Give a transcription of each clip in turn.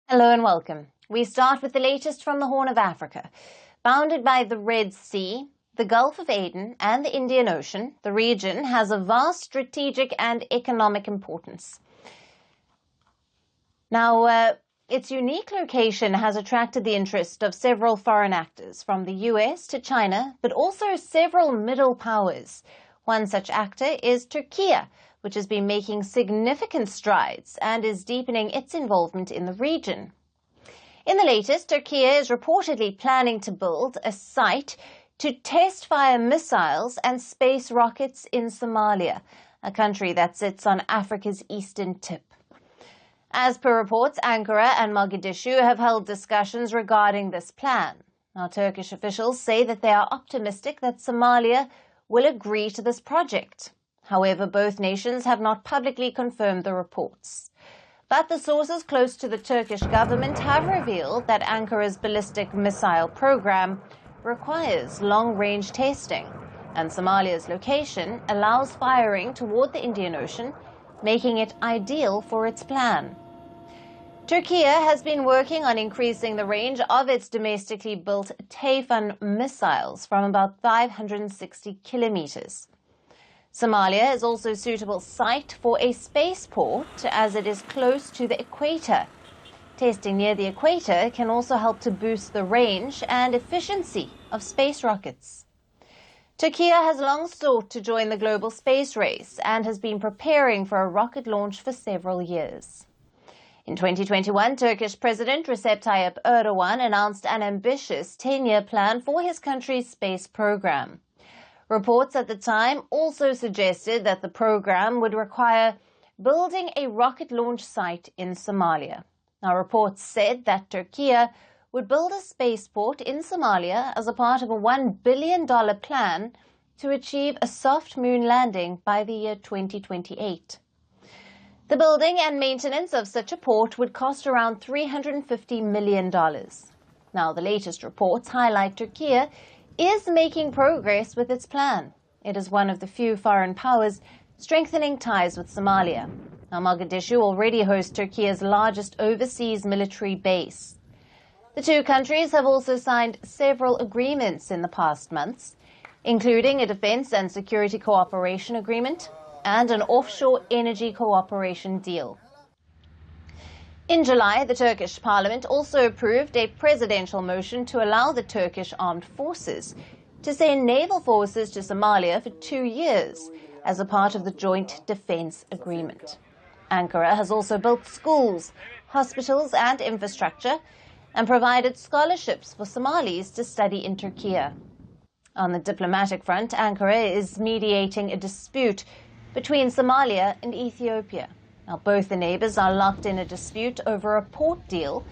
Hello and welcome. We start with the latest from the Horn of Africa. Bounded by the Red Sea, the Gulf of Aden, and the Indian Ocean, the region has a vast strategic and economic importance. Now, its unique location has attracted the interest of several foreign actors, from the US to China, but also several middle powers. One such actor is Turkey, which has been making significant strides and is deepening its involvement in the region. In the latest, Turkey is reportedly planning to build a site to test fire missiles and space rockets in Somalia, a country that sits on Africa's eastern tip. As per reports, Ankara and Mogadishu have held discussions regarding this plan. Now, Turkish officials say that they are optimistic that Somalia will agree to this project. However, both nations have not publicly confirmed the reports. But the sources close to the Turkish government have revealed that Ankara's ballistic missile program requires long-range testing, and Somalia's location allows firing toward the Indian Ocean, making it ideal for its plan. Turkey has been working on increasing the range of its domestically built Typhoon missiles from about 560 kilometers. Somalia is also a suitable site for a spaceport as it is close to the equator. Testing near the equator can also help to boost the range and efficiency of space rockets. Turkey has long sought to join the global space race and has been preparing for a rocket launch for several years. In 2021, Turkish President Recep Tayyip Erdogan announced an ambitious 10-year plan for his country's space program. Reports at the time also suggested that the program would require building a rocket launch site in Somalia. Now, reports said that Turkey would build a spaceport in Somalia as a part of a $1 billion plan to achieve a soft moon landing by the year 2028. The building and maintenance of such a port would cost around $350 million. Now, the latest reports highlight Turkey is making progress with its plan. It is one of the few foreign powers strengthening ties with Somalia. Now, Mogadishu already hosts Turkey's largest overseas military base. The two countries have also signed several agreements in the past months, including a defense and security cooperation agreement and an offshore energy cooperation deal. In July, the Turkish parliament also approved a presidential motion to allow the Turkish armed forces to send naval forces to Somalia for 2 years as a part of the joint defense agreement. Ankara has also built schools, hospitals and infrastructure and provided scholarships for Somalis to study in Turkey. On the diplomatic front, Ankara is mediating a dispute between Somalia and Ethiopia. Now, both the neighbors are locked in a dispute over a port deal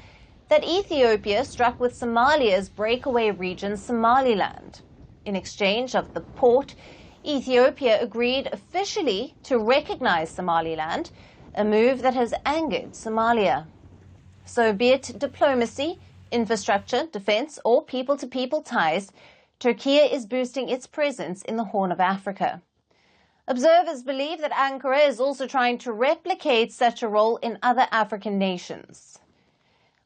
that Ethiopia struck with Somalia's breakaway region, Somaliland. In exchange of the port, Ethiopia agreed officially to recognize Somaliland, a move that has angered Somalia. So be it diplomacy, infrastructure, defense, or people-to-people ties, Turkey is boosting its presence in the Horn of Africa. Observers believe that Ankara is also trying to replicate such a role in other African nations.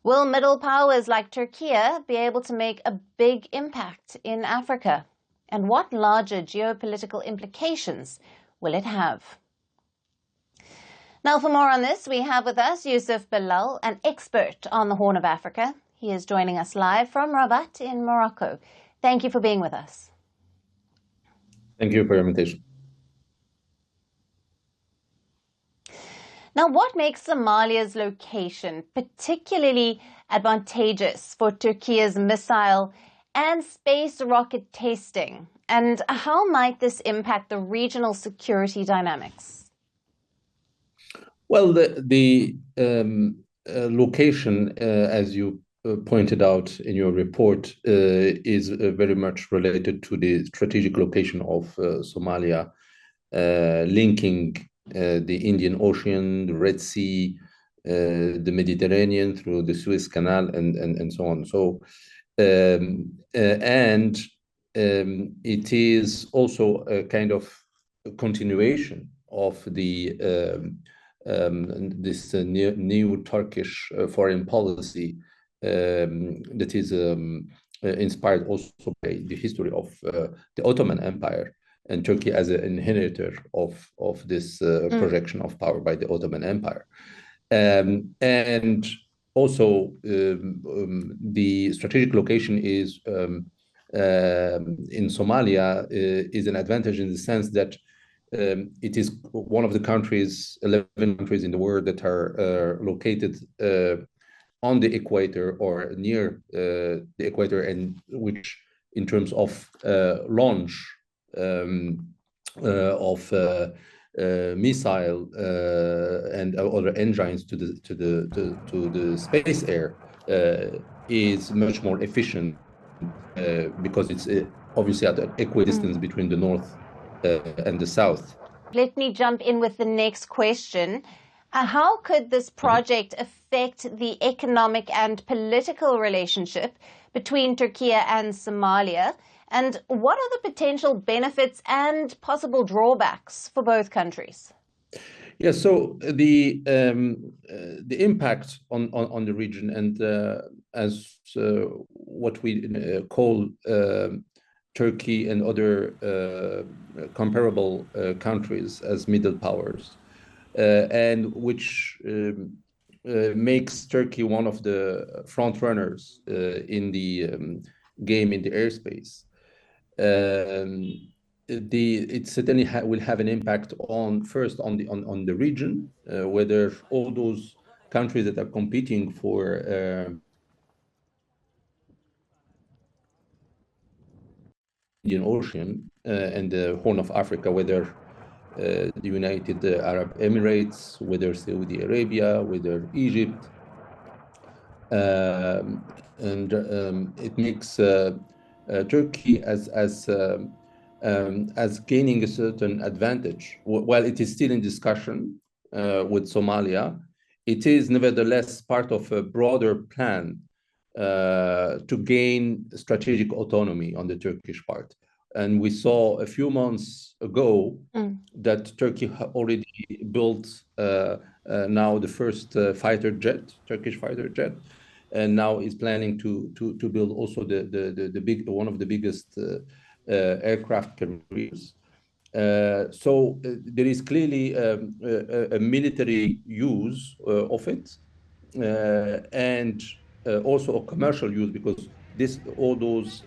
Will middle powers like Turkey be able to make a big impact in Africa? And what larger geopolitical implications will it have? Now, for more on this, we have with us Yusuf Bilal, an expert on the Horn of Africa. He is joining us live from Rabat in Morocco. Thank you for being with us. Thank you for your invitation. Now, what makes Somalia's location particularly advantageous for Turkey's missile and space rocket testing? And how might this impact the regional security dynamics? Well, the location, as you pointed out in your report, is very much related to the strategic location of Somalia, linking the Indian Ocean, the Red Sea, the Mediterranean through the Suez Canal, and so on. So, it is also a kind of continuation of the this new Turkish foreign policy that is inspired also by the history of the Ottoman Empire and Turkey as an inheritor of this projection of power by the Ottoman Empire. And also, the strategic location is in Somalia is an advantage in the sense that it is one of the countries, 11 countries in the world that are located on the equator or near the equator, and which, in terms of launch of missile and other engines to the space air is much more efficient because it's obviously at an equidistance between the north and the south. Let me jump in with the next question. How could this project affect the economic and political relationship between Turkey and Somalia? And what are the potential benefits and possible drawbacks for both countries? Yeah, so the impact on the region and as what we call Turkey and other comparable countries as middle powers, and which makes Turkey one of the front runners in the game in the airspace. It certainly will have an impact on the region, whether all those countries that are competing for Indian Ocean and the Horn of Africa, whether the United Arab Emirates, whether Saudi Arabia, whether Egypt, and it makes Turkey as gaining a certain advantage. While it is still in discussion with Somalia, it is nevertheless part of a broader plan to gain strategic autonomy on the Turkish part. And we saw a few months ago that Turkey already built now the first Turkish fighter jet, and now is planning to build also one of the biggest aircraft carriers. So there is clearly a military use of it, and also a commercial use, because all those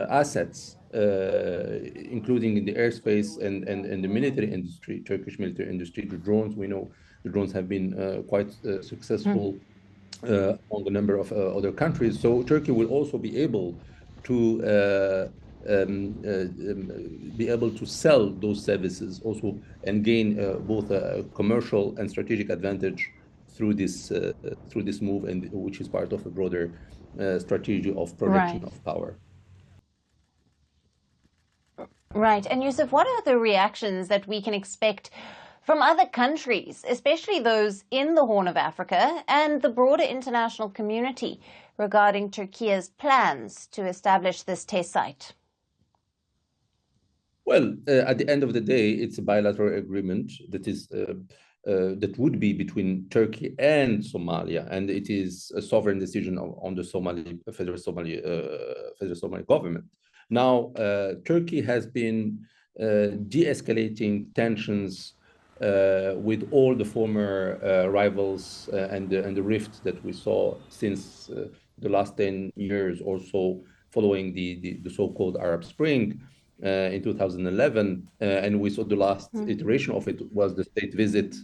assets, including in the airspace and the military industry, Turkish military industry, the drones, we know the drones have been quite successful on the number of other countries. So Turkey will also be able to sell those services also and gain both a commercial and strategic advantage through this move, and which is part of a broader strategy of projection of power. Right. And Yusuf, what are the reactions that we can expect from other countries, especially those in the Horn of Africa and the broader international community, regarding Turkey's plans to establish this test site? Well, at the end of the day, it's a bilateral agreement that would be between Turkey and Somalia, and it is a sovereign decision on the federal Somali government. Now, Turkey has been de-escalating tensions with all the former rivals and the rift that we saw since the last 10 years or so, following the so-called Arab Spring in 2011, and we saw the last iteration of it was the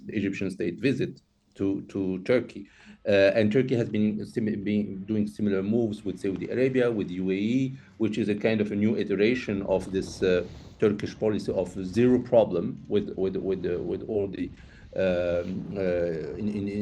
Egyptian state visit to Turkey. And Turkey has been doing similar moves with Saudi Arabia, with UAE, which is a kind of a new iteration of this Turkish policy of zero problem with all the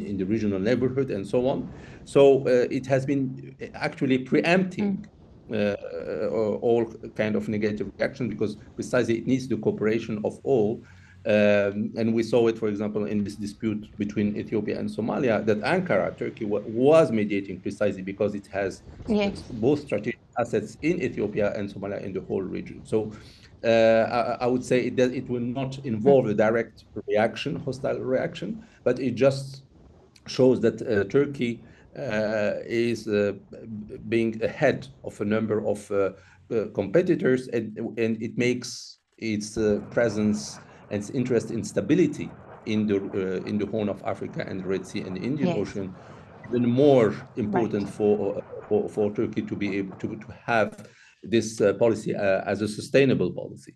in the regional neighborhood and so on. So it has been actually preempting all kind of negative reaction, because precisely it needs the cooperation of all. And we saw it, for example, in this dispute between Ethiopia and Somalia, that Ankara, Turkey, was mediating precisely because it has both strategic assets in Ethiopia and Somalia in the whole region. So I would say it will not involve a direct reaction, hostile reaction, but it just shows that Turkey is being ahead of a number of competitors, and it makes its presence and its interest in stability in the Horn of Africa and the Red Sea and the Indian Yes, Ocean even more right. important for Turkey to be able to have this policy as a sustainable policy.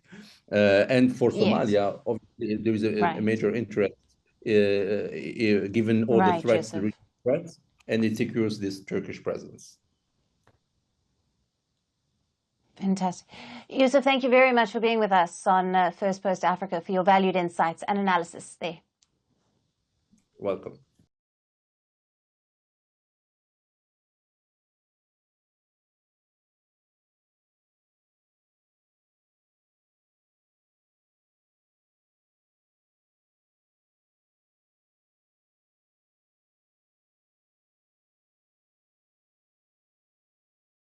And for Yes, Somalia, obviously, there is a right. major interest given all the Right, threats, the Yusuf. regional threats, and it secures this Turkish presence. Fantastic. Yusuf, thank you very much for being with us on Firstpost Africa, for your valued insights and analysis there. Welcome.